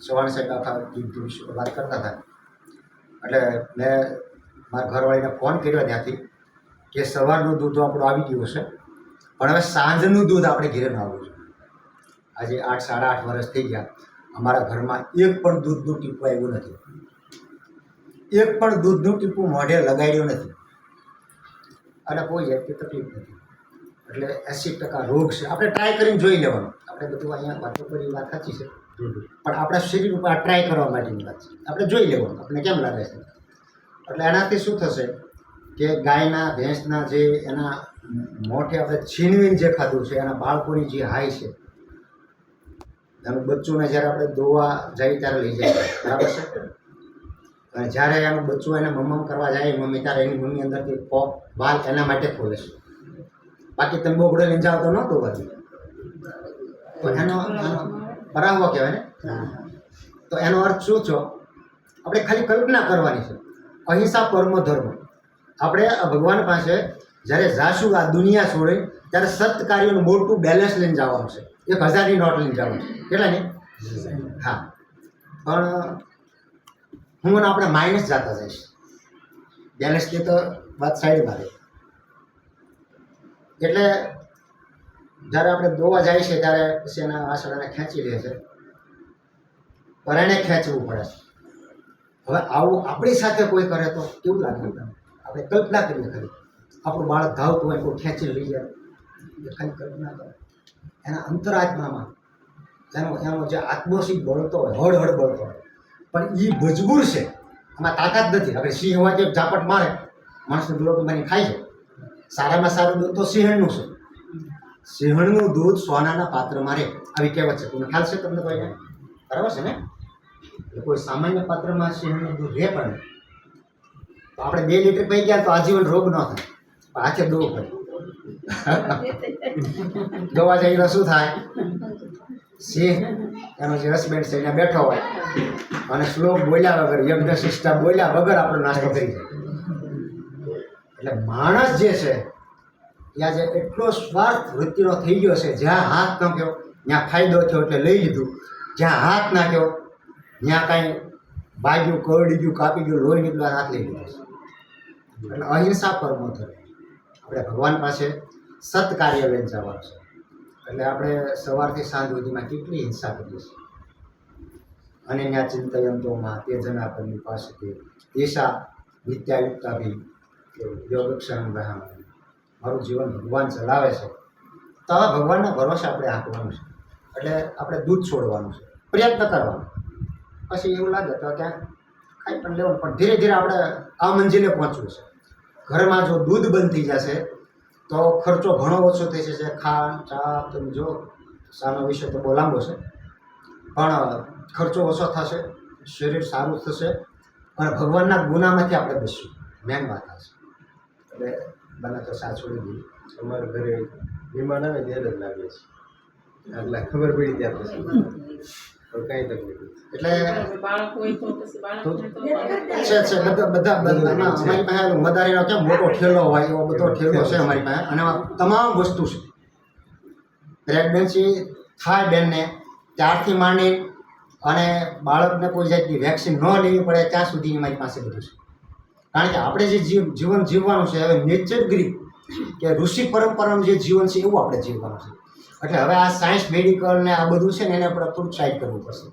ચૌહાણ સાહેબ આખા દૂધ વિશે વાત કરતા હતા. એટલે મેં મારા ઘરવાળીને ફોન કર્યો ત્યાંથી કે સવારનું દૂધ આપણું આવી ગયું છે, પણ હવે સાંજનું દૂધ આપણે ઘરે ન આવવું જોઈએ. આજે 8, 8.5 વર્ષ થઈ ગયા. અમારા ઘરમાં એક પણ દૂધનું ટીપું આવ્યું નથી. એક પણ દૂધનું ટીપું મોઢે લગાડ્યું નથી. અને કોઈ જાતની તકલીફ નથી. એટલે 80% રોગ છે. આપણે ટ્રાય કરીને જોઈ લેવાનું. આપણે બધું અહીંયા વાતો કરી વાત સાચી છે, પણ આપણા શરીર ઉપર આ ટ્રાય કરવા માટેની વાત છે. આપણે જોઈ લેવાનું આપણે કેમ લાગે છે. એટલે એનાથી શું થશે કે ગાયના, ભેંસના જે એના મોઢે આપણે છીનવીને જે ખાધું છે, એના બાળકોની જે હાય છે, એનું બચ્ચુંને જ્યારે આપણે દોવા જઈએ ત્યારે લઈ જાય, બરાબર છે. અને જ્યારે એનું બચ્ચું એને મમ્મ કરવા જાય મમ્મી, ત્યારે એની મમ્મી અંદરથી પોપ વાલ એના માટે ખોલે છે. બાકી તમે બોગડો લઈને જાઓ તો ન દોવા દે. તો એનો પરાવો કહેવાય ને. તો એનો અર્થ શું છો? આપણે ખાલી કલ્પના કરવાની છે. અહિંસા પરમો ધર્મ. આપણે ભગવાન પાસે જ્યારે જાશું આ દુનિયા છોડી ત્યારે સત્કાર્યોનું મોટું બેલેન્સ લઈને જવાનું છે. 1000ની નોટ લઈને જવાનું છે. કેટલાની? હા. પણ હું આપણે માઇનસ જતા જઈશ. બેલેન્સની તો વાત સાઈડમાં રહે. એટલે જ્યારે આપણે દોવા જાય છે ત્યારે પછી એના વાસણાને ખેંચી લે છે, પણ એને ખેંચવું પડે છે. હવે આવું આપણી સાથે કોઈ કરે તો કેવું લાગે? આપણે કલ્પના કરીએ ખરી. આપણું બાળક ધાવતું હોય કોઈ ખેંચી લઈ જાય, એ ખાલી કલ્પના કરે. એના અંતરાત્મામાં એનો જે આત્મોસિક બળતો હોય, હળ બળતો હોય, પણ એ મજબૂર છે. આમાં તાકાત નથી. હવે સિંહ હોય કે ઝાપટ મારે માણસનું દૂધ બની ખાઈ જાય. સારામાં સારું દૂધ તો સિંહણનું છે. સિંહણનું દૂધ સોનાના પાત્રમાં રહે, આવી કહેવત છે. તમને ખ્યાલ છે તમને કોઈને? બરાબર છે ને? કોઈ સામાન્ય પાત્રમાં સિંહણનું દૂધ રહે પણ નહીં. તો આપણે 2 લીટર પી ગયા તો આજીવન રોગ ન થાય. હાથે દોવું પડે. દોવા જઈએ તો શું થાય? સિંહ એનો જે હસબેન્ડ છે એને બેઠો હોય અને શ્લોક બોલ્યા વગર, યજ્ઞ શિષ્ટા બોલ્યા વગર આપણો નાસ્તો કરી જાય. એટલે માણસ જે છે એ આજે એટલો સ્વાર્થ વૃત્તિનો થઈ ગયો છે. જ્યાં હાથ નાખ્યો ત્યાં ફાયદો થયો એટલે લઈ લીધું, જ્યાં હાથ નાખ્યો ત્યાં કાંઈ ભાગ્યું, કરડી ગયું, કાપી ગયું, લોહી નીકળવા હાથ લઈ લીધો છે. એટલે અહિંસા પરમો ધર્મ. આપણે ભગવાન પાસે સત્કાર્ય લઈને જવાનું છે. એટલે આપણે સવારથી સાંજ સુધીમાં કેટલી હિંસા કરીએ છીએ. અને ત્યાં ચિંતયંતોમાં તે જના પરની પાસેથી એશા નિત્યાયુક્તાભી યોગક્ષરમ ગ્રહણ. મારું જીવન ભગવાન ચલાવે છે તો આવા ભગવાનના ભરોસે આપણે આપવાનું છે. એટલે આપણે દૂધ છોડવાનું છે, પ્રયત્ન કરવાનો. પછી એવું લાગે તો ક્યાંક ખાઈ પણ લેવાનું, પણ ધીરે ધીરે આપણે આ મંજિલે પહોંચવું છે. ઘરમાં જો દૂધ બંધ થઈ જશે તો ખર્ચો ઘણો ઓછો થઈ જશે. ખાંડ ચા તમે જો સાનો વિષય તો બહુ લાંબો છે, પણ ખર્ચો ઓછો થશે, શરીર સારું થશે અને ભગવાનના ગુનામાંથી આપણે બચશું. મેન વાત આ છે. એટલે બને તો સા છોડી દઈએ. અમારા ઘરે મહેમાન આવે ત્યારે જ લાવીએ છીએ, એટલે ખબર પડી ત્યાં પછી પણ કાંઈ તકલીફ નથી. એટલે બાળક હોય તો પછી બાળકને તો બધા અમારી પાસે મદારીનો કેમ મોટો ઠેલો હોય એવો બધો ઠેલો છે અમારી પાસે, અને આમાં તમામ વસ્તુ છે. પ્રેગ્નન્સી થાય બેનને ત્યારથી માંડી અને બાળકને કોઈ જાતની વેક્સિન ન લેવી પડે ત્યાં સુધીની મારી પાસે બધું છે. કારણ કે આપણે જે જીવન જીવવાનું છે હવે નેચરગરી કે ઋષિ પરંપરાનું જે જીવન છે એવું આપણે જીવવાનું છે. એટલે હવે આ સાયન્સ મેડિકલ ને આ બધું છે ને એને આપણે થોડુંક સાઈડ કરવું પડશે.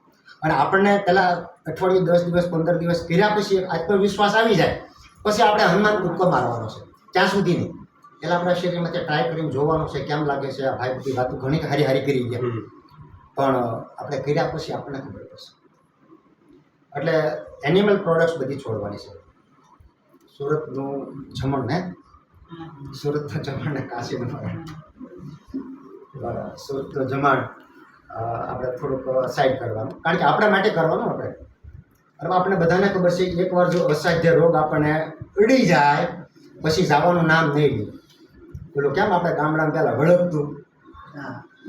અને આપણને પહેલાં અઠવાડિયું 10 દિવસ 15 દિવસ કર્યા પછી આત્મવિશ્વાસ આવી જાય પછી આપણે હનુમાન કૂદકો મારવાનો છે, ત્યાં સુધી નહીં. પહેલાં આપણા શરીરમાં ટ્રાય કરીને જોવાનું છે કેમ લાગે છે. આ ભાઈ બધી વાતો ઘણી હારી કરી ગયા, પણ આપણે કર્યા પછી આપણને ખબર પડશે. એટલે એનિમલ પ્રોડક્ટ્સ બધી છોડવાની છે. સુરતનું જમણ ને સુરતનું જમણ ને કાશીનું બરાબર. સુરતનું જમણ આપણે થોડુંક સાઈડ કરવાનું, કારણ કે આપણા માટે કરવાનું. આપણે અને આપણે બધાને ખબર છે એકવાર જો અસાધ્ય રોગ આપણને ઉડી જાય પછી જવાનું નામ નહીં લે. પેલું કેમ આપણે ગામડામાં પહેલાં વળગતું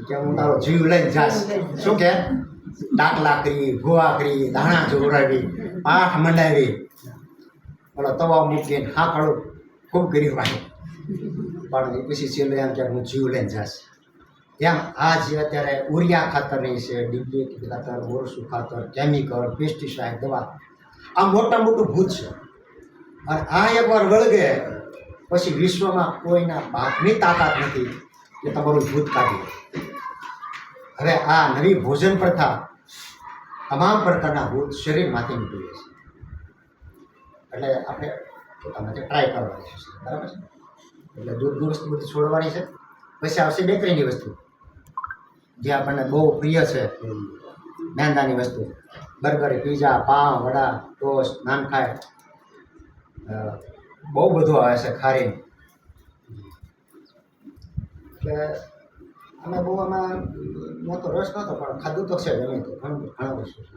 કે હું તારો જીવ લઈને જાશ, શું કે ડાકલા કરી, ભૂવા કરી, દાણા જોવરાવી, પાઠ મંડાવી, ઓલો તવા મૂકીને હા કાળું ખૂબ ગરીબ આવે, પણ એ પછી છેલ્લે એમ કે હું જીવ લઈને જાશ. એમ આ જે અત્યારે ઉરિયા ખાતરની છે, ડીપીટી ખાતર, બોરસું ખાતર, કેમિકલ, પેસ્ટિસાઇડ, દવા, આ મોટું ભૂત છે. અને આ એકવાર વળગે પછી વિશ્વમાં કોઈના બાપની તાકાત નથી કે તમારું ભૂત કાઢી. હવે આ નવી ભોજન પ્રથા તમામ પ્રકારના ભૂત શરીરમાંથી નીકળી છે. એટલે આપણે પોતામાંથી ટ્રાય કરવાની છે, બરાબર છે. એટલે દૂધની વસ્તુ બધી છોડવાની છે. પછી આવશે બેકરીની વસ્તુ જે આપણને બહુ પ્રિય છે, મેંદાની વસ્તુ, બર્ગર, પીઝા, પાઉં, વડા, ટોસ્ટ, નાનખાય, બહુ બધું આવે છે ખારી. એટલે અમે બહુ આમાં નહોતો રસ નહોતો, પણ ખાધું તો છે ગમે તો ઘણા વસ્તુ છે.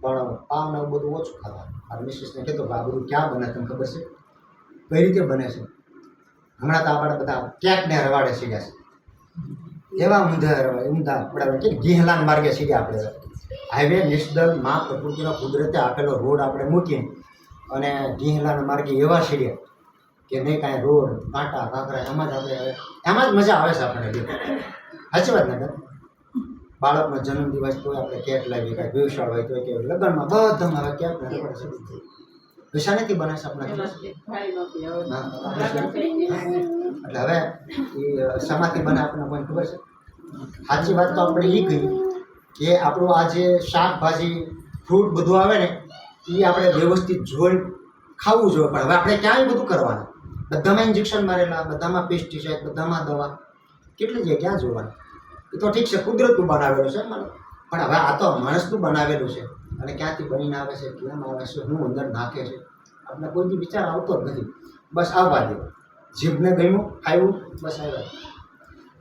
પણ પાઉં ને એવું બધું ઓછું ખાવાનું. મારા મિસિસને કીધું કે આ બધું ક્યાં બને તમને ખબર છે, કઈ રીતે બને છે. હમણાં તો આપણે બધા કેકને રવાડે સીડ્યા છે, એવા ઊંધા આપણે કે ગીહલાન માર્ગે સીડ્યા. આપણે હાઈવે નિષ્દલ માં પ્રકૃતિનો કુદરતે આપેલો રોડ આપણે મૂકીને અને ગીહલાના માર્ગે એવા સીડ્યા કે નહીં કાંઈ રોડ કાંટા કાંકરા એમાં જ આપણે એમાં જ મજા આવે છે આપણને. સાચી વાત ને. બાળકનો જન્મદિવસ તો આપણે કેક લાવીએ, કાંઈ વ્યવસાય હોય તો કે લગ્નમાં બધામાં હવે કેક ને પૈસા નથી બને છે આપણે. એટલે હવે એ શેમાંથી બને આપણને કોઈ ખબર છે? સાચી વાત તો આપણે એ કહી કે આપણું આ જે શાકભાજી ફ્રૂટ બધું આવે ને એ આપણે વ્યવસ્થિત જોઈ ખાવું જોઈએ. પણ હવે આપણે ક્યાંય બધું કરવાનું, બધામાં ઇન્જેક્શન મારેલા, બધામાં પેસ્ટિસાઇડ, બધામાં દવા, કેટલી જગ્યાએ ક્યાં જોવાનું. એ તો ઠીક છે કુદરતનું બનાવેલું છે, પણ હવે આ તો માણસનું બનાવેલું છે. અને ક્યાંથી બનીને આવે છે, કેમ આવે છે, શું અંદર નાખે છે, આપણે કોઈ બી વિચાર આવતો જ નથી. બસ આવવા દે, જીભને ગમ્યું ખાયું, બસ આવ્યા.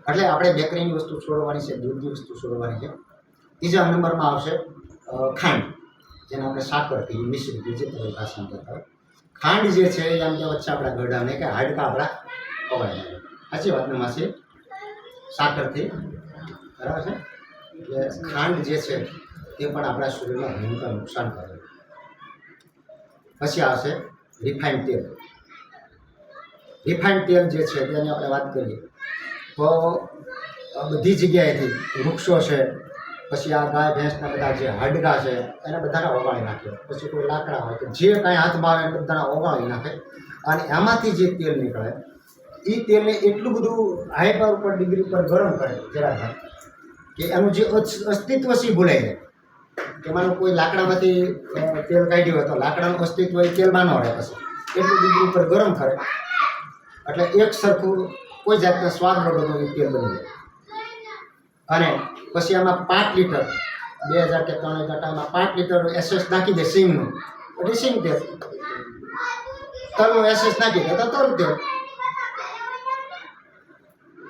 એટલે આપણે બેકરીની વસ્તુ છોડવાની છે, દૂધની વસ્તુ છોડવાની છે. ત્રીજા નંબરમાં આવશે ખાંડ, જેને આપણે સાકર કહીએ, મિશ્રી કહીએ, જે તમે ભાષામાં કહેતા હોય. ખાંડ જે છે એ આમ કે વચ્ચે આપણા ગળાને કે હાડકા આપણા પવાય. સાચી વાત ને માસી? સાકરથી બરાબર છે. એટલે ખાંડ જે છે તે પણ આપણા શરીરમાં ભયંકર નુકસાન કરે. પછી આવશે રિફાઇન્ડ તેલ. રિફાઇન્ડ તેલ જે છે તેની આપણે વાત કરીએ તો બધી જગ્યાએથી વૃક્ષો છે, પછી આ ગાય ભેંસના બધા જે હાડકા છે એને બધાને ઓગાળી નાખે. પછી કોઈ લાકડા હોય કે જે કાંઈ હાથમાં આવે એને બધાને ઓગાળી નાખે. અને એમાંથી જે તેલ નીકળે એ તેલને એટલું બધું હાઈ પાવર ઉપર ડિગ્રી પર ગરમ કરે જરાક કે એનું જે અસ્તિત્વ છે એ ભૂલાઈ જાય. કે માનો કોઈ લાકડામાંથી તેલ કાઢ્યું હોય તો લાકડાનું અસ્તિત્વ એ તેલમાં ન રહે. પછી એટલું ડિગ્રી ઉપર ગરમ કરે એટલે એક સરખું કોઈ જાતના સ્વાદ વગરનું એ તેલ બની જાય. અને પછી આમાં 5 લીટર 2000 કે 3000 ટાઈમમાં 5 લીટર એસેસ નાખી દે સિંગનું, પછી સિંગ તેલ, તલનું એસેસ નાખી દે તો તલ તેલ.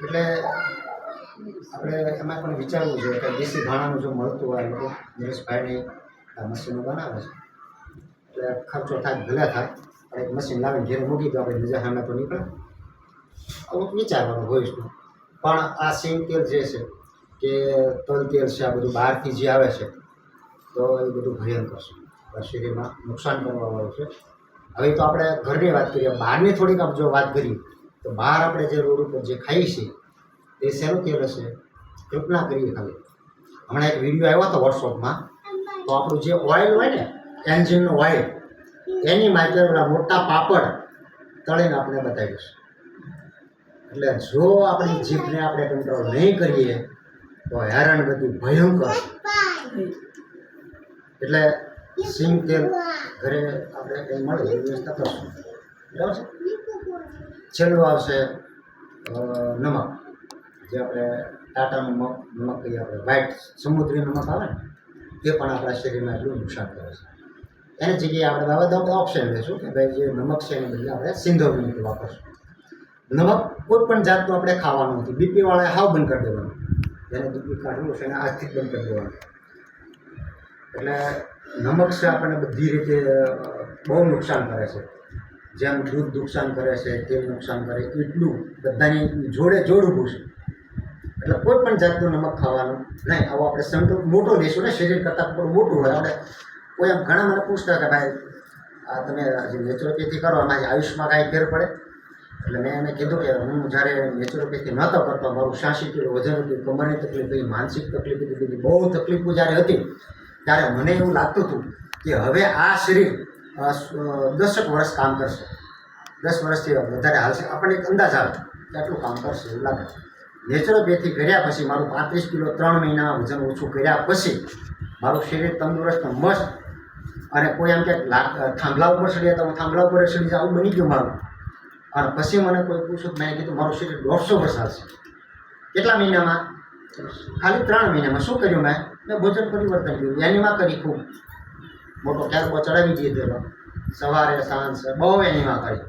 એટલે આપણે એમાં પણ વિચારવું જોઈએ કે દેશી ઘાણાનું જો મળતું હોય લોકો નરેશભાઈની આ મશીનો બનાવે છે એટલે ખર્ચો થાય ભલે થાય પણ એક મશીન લાવીને ઘેર મૂકી દો આપણે બીજા સામે તો નીકળે. અમુક વિચારવાનું ભવિષ્યનું. પણ આ સિંગ તેલ જે છે કે તલ તેલ છે આ બધું બહારથી જે આવે છે તો એ બધું ભયંકર છે, આપણા શરીરમાં નુકસાન કરવાવાળું છે. હવે તો આપણે ઘરની વાત કરીએ, બહારની થોડીક આમ જો વાત કરીએ તો બહાર આપણે જે રોડ ઉપર જે ખાઈએ છીએ એ શેનું તેલ હશે? કલ્પના કરીએ ખાલી. હમણાં એક વિડીયો આવ્યો હતો વોટ્સઅપમાં, તો આપણું જે ઓઇલ હોય ને એન્જિનનું ઓઇલ એની માટે ઓલા મોટા પાપડ તળીને આપણે બતાવીશ. એટલે જો આપણી જીભને આપણે કંટ્રોલ નહીં કરીએ તો હેરાન બધી ભયંકર. એટલે સિંગ તેલ ઘરે આપણે કંઈ મળે એ વ્યવસ્થા કરશું, બરાબર છે. છેલ્લું આવશે નમક, જે આપણે ટાટાનું નમક કહીએ આપણે, વ્હાઈટ સમુદ્રી નમક આવે ને એ પણ આપણા શરીરમાં એટલું નુકસાન કરે છે. એની જગ્યાએ આપણે બધા ઓપ્શન લઈશું કે ભાઈ જે નમક છે એની બદલે આપણે સિંધવ નમક વાપરશું. નમક કોઈ પણ જાતનું આપણે ખાવાનું નથી. બીપીવાળાએ હાવ બંધ કરી દેવાનું, જેને બીપી કાઢવું છે એને આજથી જ બંધ કરી દેવાનું. એટલે નમક છે આપણને બધી રીતે બહુ નુકસાન કરે છે. જેમ દૂધ નુકસાન કરે છે, તેલ નુકસાન કરે, એટલું બધાની જોડે જોડ ઊભું છે. એટલે કોઈ પણ જાતનું નમક ખાવાનું નહીં. આવો આપણે સંકલ્પ મોટો લઈશું ને, શરીર કરતાં થોડું મોટું હોય. આપણે કોઈ એમ ઘણા મને પૂછતા કે ભાઈ આ તમે જે નેચરોપેથી કરો એમાં આયુષમાં કાંઈ ફેર પડે? એટલે મેં એને કીધું કે હું જ્યારે નેચરોપેથી નહોતો કરતો, મારું 86 કિલો વજન હતું, કમરની તકલીફ હતી, માનસિક તકલીફ હતી, બધી બહુ તકલીફો જ્યારે હતી ત્યારે મને એવું લાગતું હતું કે હવે આ શરીર 10 વર્ષ કામ કરશે, 10 વર્ષથી વધારે હાલશે. આપણને એક અંદાજ આવે કે આટલું કામ કરશે એવું લાગે. નેચરોપેથી કર્યા પછી મારું 35 કિલો 3 મહિનામાં વજન ઓછું કર્યા પછી મારું શરીર તંદુરસ્ત મસ્ત. અને કોઈ એમ કે થાંભલા ઉપર ચડ્યા તો હું થાંભલા ઉપર ચડી જાઉં બની ગયું મારું. અને પછી મને કોઈ પૂછ્યું, મેં કીધું મારું શરીર 150 વર્ષ હાલશે. કેટલા મહિનામાં? ખાલી 3 મહિનામાં. શું કર્યું મેં ભોજન પરિવર્તન કર્યું, એનીમાં કરી, ખૂબ મોટો કેરબો ચડાવી દીધેલો, સવારે સાંજ બહુ એનીમાં કરી,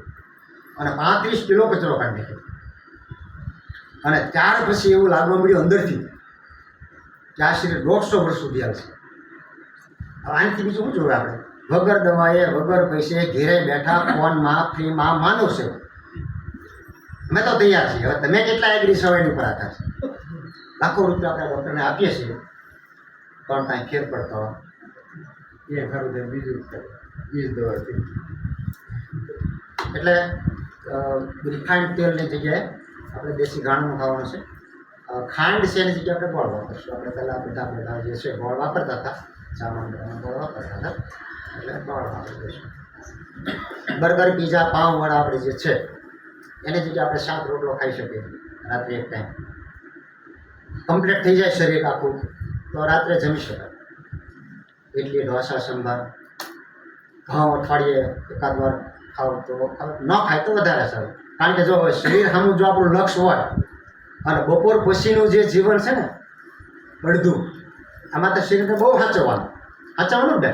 અને 35 કિલો કચરો કાઢી નાખ્યો. અને ત્યાર પછી એવું લાગવા મળ્યું અંદરથી કે આ શરીર 150 વર્ષ સુધી હાલશે. હવે આનાથી બીજું શું જોયું આપણે? વગર દવાએ વગર પૈસે ઘેરે બેઠા ફોનમાં ફ્રીમાં માનવ સેવા. અમે તો તૈયાર છીએ. હવે તમે કેટલા એગ્રી છો એની ઉપર આધાર છે. લાખો રૂપિયા આપણે ડૉક્ટરને આપીએ છીએ પણ કાંઈ ફેર પડતો એ ખરું છે, બીજું એ જ દવાથી. એટલે રિફાઇન્ડ તેલની જગ્યાએ આપણે દેશી ઘાણું ખાવાનું છે. ખાંડ છે એની જગ્યાએ આપણે ગોળ વાપરશું. આપણે પહેલાં બધા જે છે ગોળ વાપરતા હતા, ચામાં ગોળ વાપરતા હતા, એટલે ગોળ વાપરી દઈશું. બર્ગર, પીઝા, પાઉં વડા આપણે જે છે એની જગ્યાએ આપણે શાક રોટલો ખાઈ શકીએ રાત્રે એક ટાઈમ. કમ્પ્લીટ થઈ જાય શરીર આખું તો રાત્રે જમી શકાય. ઇડલી, ઢોસા, સંભાર, ઘઉં અઠવાડિયે એકાદ વાર ખાવ તો ન ખાય તો વધારે સારું. કારણ કે જો શરીર સામું જો આપણું લક્ષ્ય હોય અને બપોર પછીનું જે જીવન છે ને બળદું, આમાં તો શરીરને બહુ સાચવવાનું બે.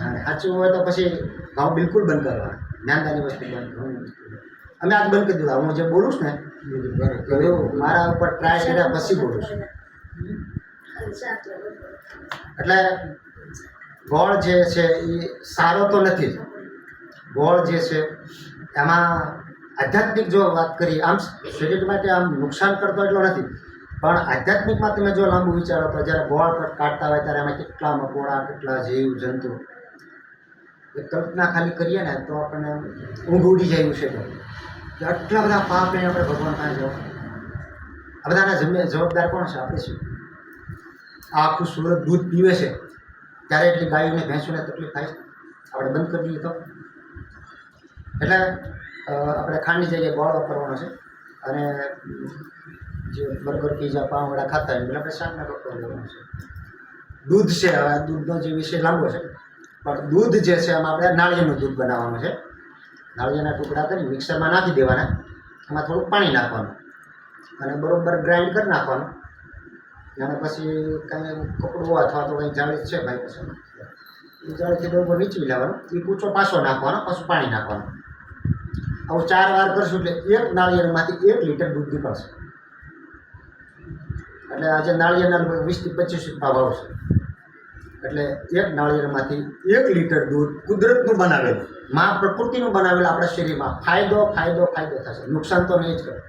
અને સાચવું હોય તો પછી ઘઉં બિલકુલ બંધ કરવાના, નાંદાની વસ્તુ બંધ. અમે આજ બંધ કરી દીધું. હું જે બોલું છું ને મારા ઉપર ટ્રાય કર્યા પછી બોલું છું. એટલે ગોળ જે છે એ સારો તો નથી. ગોળ જે છે એમાં આધ્યાત્મિક જો વાત કરીએ, આમ શરીર માટે આમ નુકસાન કરતો એટલો નથી, પણ આધ્યાત્મિકમાં તમે જો લાંબુ વિચારો તો જ્યારે ગોળ કાઢતા હોય ત્યારે એમાં કેટલા મકોડા, કેટલા જીવ જંતુ, એ કલ્પના ખાલી કરીએ ને તો આપણને ઊંઘ ઉડી જાય એવું છે કે આટલા બધા પાપ એને આપણે ભગવાન પાસે જવા. આ બધાના જવાબદાર કોણ છે? આપણે શું? આખું સુરત દૂધ પીવે છે ત્યારે એટલી ગાયોને ભેંસોને તકલીફ થાય છે, આપણે બંધ કરી દઈએ તો. એટલે આપણે ખાંડની જગ્યાએ ગોળ વાપરવાનો છે. અને જે બર્ગર, પીઝા, પાઉં વડા ખાતા હોય એટલે આપણે શાકને રોટલો લેવાનો છે. દૂધ છે, હવે દૂધનો જે વિષય લાંબો છે, પણ દૂધ જે છે એમાં આપણે નાળિયેરનું દૂધ બનાવવાનું છે. નાળિયેરના ટુકડા કરી મિક્સરમાં નાખી દેવાના, એમાં થોડુંક પાણી નાખવાનું અને બરોબર ગ્રાઇન્ડ કરી નાખવાનું. અને પછી કંઈ કપડું અથવા તો કંઈ જાળી છે ભાઈ પછી એ જાળીથી બરોબર નીચવી લેવાનું, એ કૂચો પાછો નાખવાનો, પાછું પાણી નાખવાનું. આવું 4 વાર કરશું એટલે એક નાળિયેરમાંથી 1 લીટર દૂધ નીકળશે. એટલે આજે નાળિયેરના 20 થી 25 ભાવ આવશે. એટલે એક નાળિયેરમાંથી 1 લીટર દૂધ કુદરતનું બનાવેલું, મા પ્રકૃતિનું બનાવેલું આપણા શરીરમાં ફાયદો ફાયદો ફાયદો થશે, નુકસાન તો નહીં જ કરે.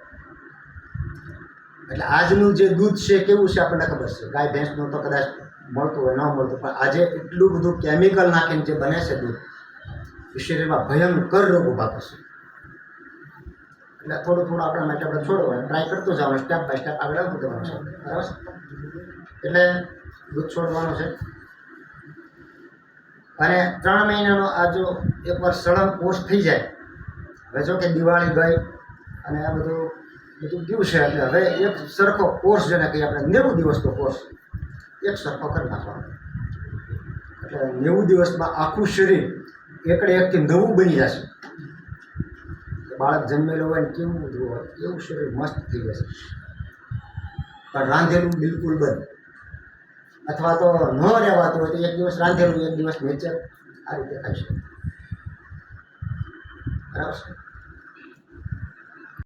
એટલે આજનું જે દૂધ છે કેવું છે આપણને ખબર છે, ગાય ભેંસનું તો કદાચ મળતું હોય ન મળતું, પણ આજે એટલું બધું કેમિકલ નાખીને જે બને છે દૂધ, એ શરીરમાં ભયંકર રોગ ઊભા કરશે. એટલે થોડું થોડું આપણા માટે આપણે છોડવાનું ટ્રાય કરતું જવાનું, સ્ટેપ બાય સ્ટેપ આગળ આવતું જવાનું છે, બરાબર. એટલે દૂધ છોડવાનું છે. અને 3 મહિનાનો આ જો એકવાર સળંગ કોર્સ થઈ જાય, હવે જો કે દિવાળી ગઈ અને આ બધું ગયું છે, એટલે હવે એક સરખો કોર્સ જેને કહીએ આપણે 90 દિવસનો કોર્સ એક સરખો કરી નાખવાનો. એટલે 90 દિવસમાં આખું શરીર એકડે એકથી નવું બની જશે. બાળક જન્મેલું હોય ને કેવું બધું હોય એવું શરીર મસ્ત થઈ જશે. પણ રાંધેલું બિલકુલ બંધ, અથવા તો ન રહેવાતું હોય તો એક દિવસ રાંધેલું, એક દિવસ નેચર, આ રીતે થાય છે, બરાબર છે.